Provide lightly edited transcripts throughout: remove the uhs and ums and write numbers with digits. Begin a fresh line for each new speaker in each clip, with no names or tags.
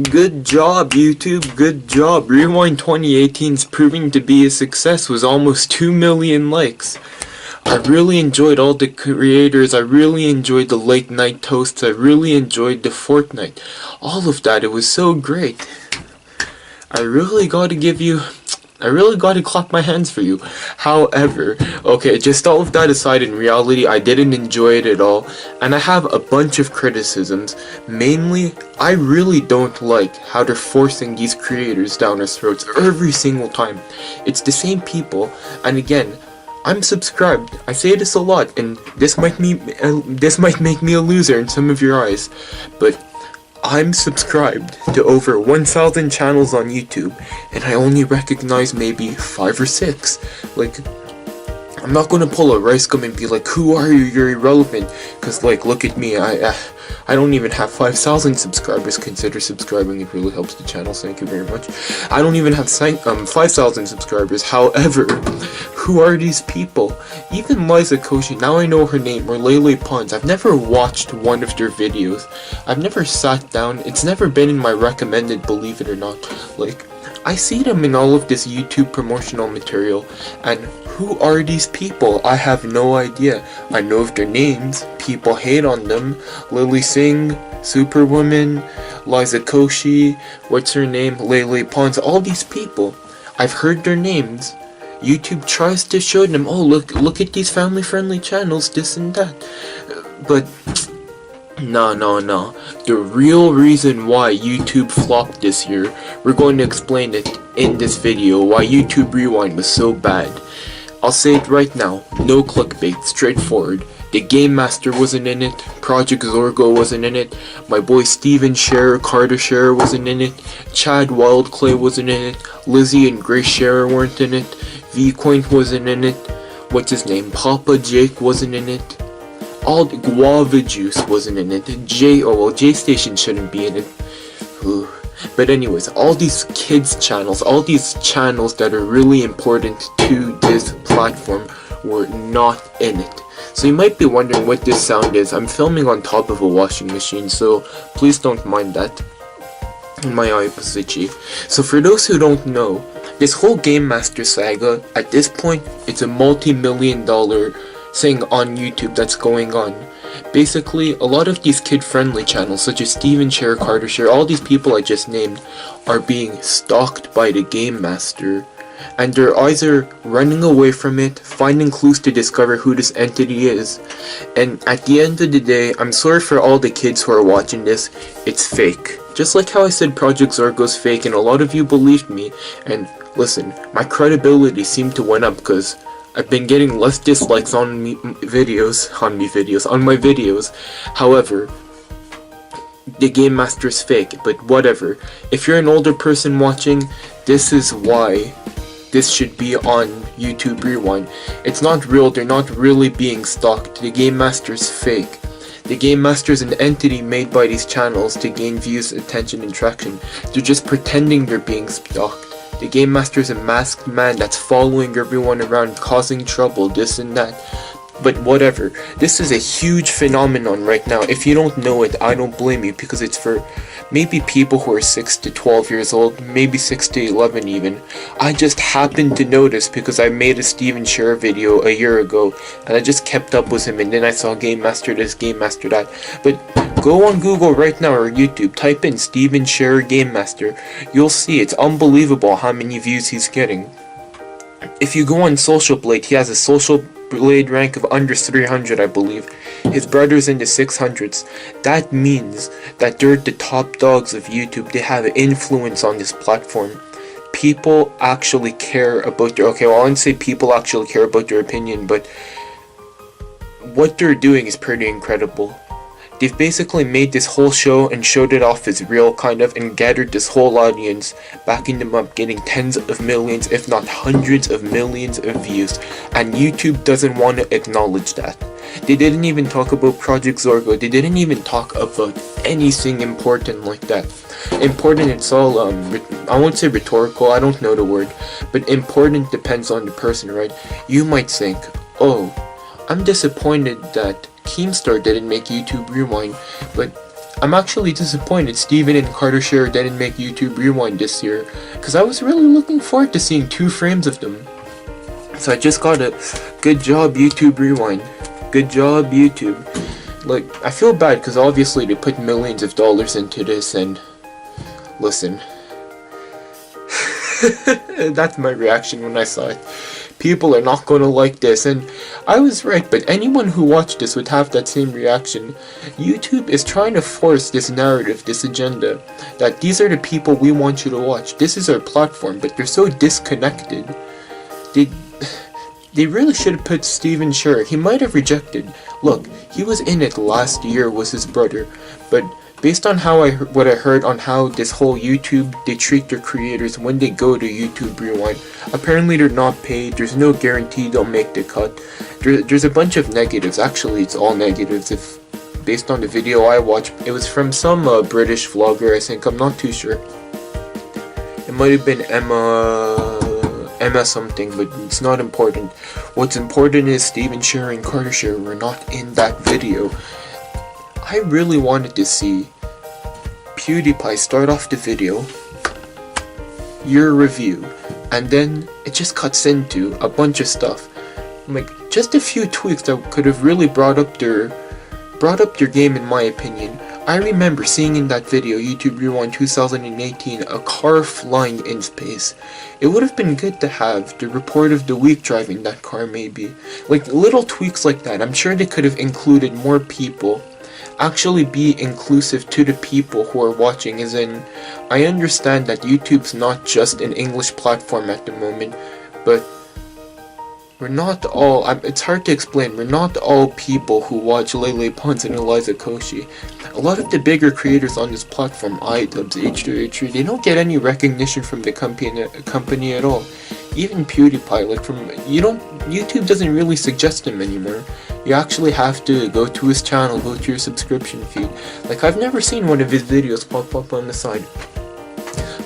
Good job, YouTube. Good job. Rewind 2018 is proving to be a success with almost 2 million likes. I really enjoyed all the creators. I really enjoyed the late night toasts. I really enjoyed the Fortnite. All of that. It was so great. I really gotta clap my hands for you. However, okay, just all of that aside, in reality, I didn't enjoy it at all, and I have a bunch of criticisms. Mainly, I really don't like how they're forcing these creators down our throats every single time. It's the same people, and again, I'm subscribed. I say this a lot, and this might make me a loser in some of your eyes, but I'm subscribed to over 1,000 channels on YouTube, and I only recognize maybe 5 or 6. Like, I'm not gonna pull a rice gum and be like, who are you, you're irrelevant, cause like, look at me, I don't even have 5,000 subscribers. Consider subscribing, it really helps the channel, thank you very much. I don't even have 5,000 subscribers. However, who are these people? Even Liza Koshy, now I know her name, or Lele Pons, I've never watched one of their videos. I've never sat down, it's never been in my recommended, believe it or not. Like, I see them in all of this YouTube promotional material, and who are these people? I have no idea. I know of their names, people hate on them. Lily Singh, Superwoman, Liza Koshy, what's her name, Lele Pons, all these people. I've heard their names. YouTube tries to show them, oh look at these family friendly channels, this and that. But no. The real reason why YouTube flopped this year, we're going to explain it in this video, why YouTube Rewind was so bad. I'll say it right now, no clickbait, straightforward. The Game Master wasn't in it, Project Zorgo wasn't in it, my boy Steven Scherer, Carter Scherer wasn't in it, Chad Wildclay wasn't in it, Lizzie and Grace Scherer weren't in it, V-Coin wasn't in it, what's his name, Papa Jake wasn't in it, all the Guava Juice wasn't in it, J-Station shouldn't be in it. Ooh. But anyways, all these kids channels, all these channels that are really important to this platform were not in it. So you might be wondering what this sound is. I'm filming on top of a washing machine, so please don't mind that. My eye was itchy. So for those who don't know, this whole Game Master saga, at this point, it's a multi-million-dollar thing on YouTube that's going on. Basically, a lot of these kid-friendly channels, such as Steven Scherer, Carter Scherer, all these people I just named, are being stalked by the Game Master, and they're either running away from it, finding clues to discover who this entity is, and at the end of the day, I'm sorry for all the kids who are watching this, it's fake. Just like how I said Project Zorgo's fake, and a lot of you believed me, and listen, my credibility seemed to went up because I've been getting less dislikes on my videos. However, the Game Master is fake, but whatever. If you're an older person watching, this is why this should be on YouTube Rewind. It's not real, they're not really being stalked. The Game Master is fake. The Game Master is an entity made by these channels to gain views, attention, and traction. They're just pretending they're being stalked. The Game Master is a masked man that's following everyone around, causing trouble, this and that. But whatever, this is a huge phenomenon right now. If you don't know it, I don't blame you, because it's for maybe people who are 6 to 12 years old, maybe 6 to 11 even. I just happened to notice because I made a Steven Scherer video a year ago, and I just kept up with him, and then I saw Game Master this, Game Master that. But go on Google right now, or YouTube, type in Steven Scherer Game Master. You'll see, it's unbelievable how many views he's getting. If you go on Social Blade, he has a Social Blade rank of under 300, I believe. His brother's in the 600s. That means that they're the top dogs of YouTube. They have influence on this platform. People actually care about their... Okay, well, I wouldn't say people actually care about their opinion, but what they're doing is pretty incredible. They've basically made this whole show and showed it off as real, kind of, and gathered this whole audience, backing them up, getting tens of millions, if not hundreds of millions of views, and YouTube doesn't want to acknowledge that. They didn't even talk about Project Zorgo, they didn't even talk about anything important like that. Important, it's all, I won't say rhetorical, I don't know the word, but important depends on the person, right? You might think, oh, I'm disappointed that Keemstar didn't make YouTube Rewind, but I'm actually disappointed Steven and Carter Share didn't make YouTube Rewind this year, because I was really looking forward to seeing 2 frames of them. So I just got a good job YouTube Rewind. Good job YouTube. Like, I feel bad because obviously they put millions of dollars into this, and listen. That's my reaction when I saw it. People are not gonna like this, and I was right, but anyone who watched this would have that same reaction. YouTube is trying to force this narrative, this agenda, that these are the people we want you to watch. This is our platform, but they're so disconnected. They really should have put Steven Share. He might have rejected. Look, he was in it last year, was his brother, but based on what I heard on how this whole YouTube, they treat their creators when they go to YouTube Rewind, apparently they're not paid, there's no guarantee they'll make the cut. There's a bunch of negatives. Actually, it's all negatives. If based on the video I watched, it was from some British vlogger, I think. I'm not too sure. It might have been Emma something, but it's not important. What's important is Steven Share and Carter Share were not in that video. I really wanted to see PewDiePie start off the video, your review, and then it just cuts into a bunch of stuff. Like, just a few tweaks that could have really brought up their game, in my opinion. I remember seeing in that video, YouTube Rewind 2018, a car flying in space. It would have been good to have the report of the week driving that car, maybe. Like, little tweaks like that. I'm sure they could have included more people. Actually be inclusive to the people who are watching, as in, I understand that YouTube's not just an English platform at the moment, but we're not all, it's hard to explain, we're not all people who watch Lele Pons and Eliza Koshy. A lot of the bigger creators on this platform, iDubbbz, H2H3, they don't get any recognition from the company at all. Even PewDiePie, like YouTube doesn't really suggest him anymore. You actually have to go to his channel, go to your subscription feed. Like, I've never seen one of his videos pop up on the side.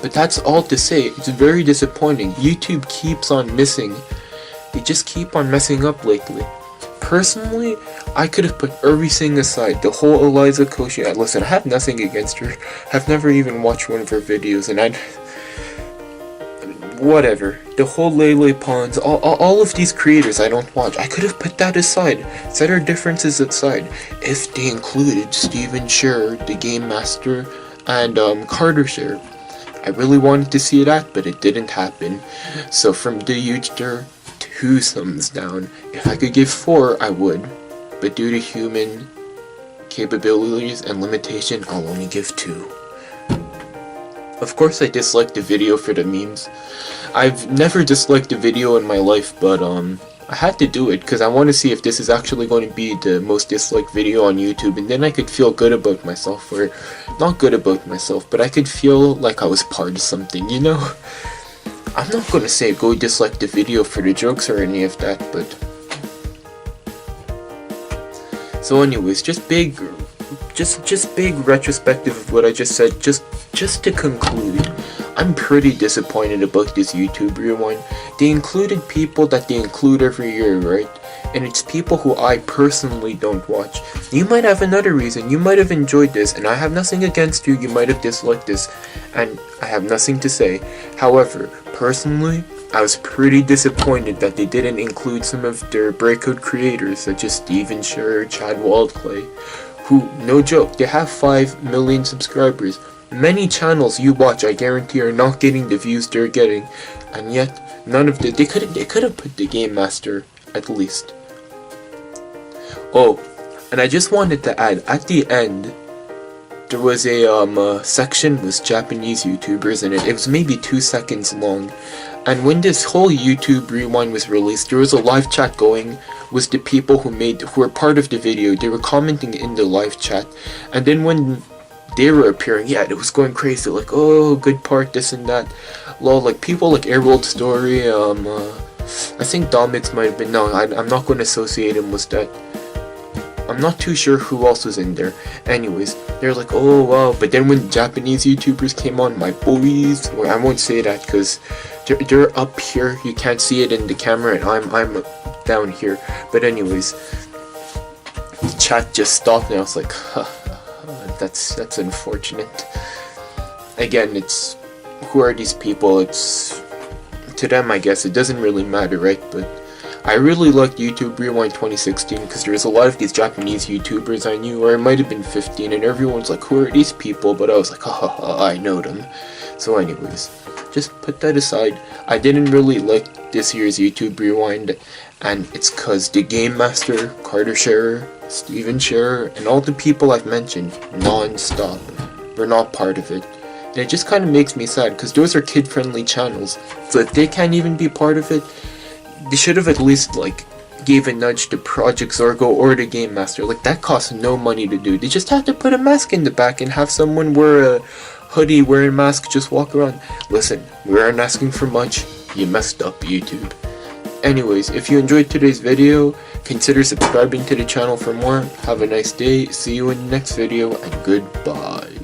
But that's all to say, it's very disappointing. YouTube keeps on missing. They just keep on messing up lately. Personally, I could have put everything aside. The whole Eliza Koshy, listen, I have nothing against her. I've never even watched one of her videos, and whatever. The whole Lele Pons, all of these creators I don't watch. I could have put that aside. Set our differences aside. If they included Steven Share, the Game Master, and Carter Share. I really wanted to see that, but it didn't happen. So from the YouTuber, 2 thumbs down. If I could give 4, I would. But due to human capabilities and limitation, I'll only give 2. Of course I disliked the video for the memes. I've never disliked a video in my life, but I had to do it because I want to see if this is actually going to be the most disliked video on YouTube, and then I could feel good about myself, or not good about myself, but I could feel like I was part of something, you know? I'm not gonna say go dislike the video for the jokes or any of that, but so anyways, just big retrospective of what I just said. Just to conclude, I'm pretty disappointed about this YouTube Rewind. They included people that they include every year, right? And it's people who I personally don't watch. You might have another reason. You might have enjoyed this, and I have nothing against you. You might have disliked this, and I have nothing to say. However, personally, I was pretty disappointed that they didn't include some of their breakout creators, such as Steven Share, Chad Wildclay, who, no joke, they have 5 million subscribers. Many channels you watch, I guarantee, are not getting the views they're getting, and yet none of they could have put the Game Master at least. Oh, and I just wanted to add, at the end, there was a section with Japanese YouTubers in it. It was maybe 2 seconds long. And when this whole YouTube Rewind was released, there was a live chat going with the people who were part of the video. They were commenting in the live chat. And then when they were appearing, yeah, it was going crazy. Like, oh, good part, this and that. Lol, like people like Airworld Story, I think Domix might have been, no, I'm not going to associate him with that. I'm not too sure who else was in there. Anyways, they're like, oh wow, but then when Japanese YouTubers came on, my boys, well, I won't say that because they're up here, you can't see it in the camera, and I'm down here. But anyways, the chat just stopped and I was like, That's unfortunate. Again, it's who are these people? It's to them, I guess it doesn't really matter, right? But I really liked YouTube Rewind 2016 because there was a lot of these Japanese YouTubers I knew, or it might have been 15, and everyone's like, who are these people? But I was like, ha ha ha, I know them. So anyways, just put that aside. I didn't really like this year's YouTube Rewind, and it's cause the Game Master, Carter Scherer, Steven Scherer, and all the people I've mentioned non-stop were not part of it. And it just kind of makes me sad because those are kid-friendly channels. So if they can't even be part of it, they should have at least like gave a nudge to Project Zorgo or the Game Master. Like that costs no money to do. They just have to put a mask in the back and have someone wear a hoodie, wearing a mask, just walk around. Listen, we aren't asking for much. You messed up, YouTube. Anyways, if you enjoyed today's video, consider subscribing to the channel for more. Have a nice day. See you in the next video, and goodbye.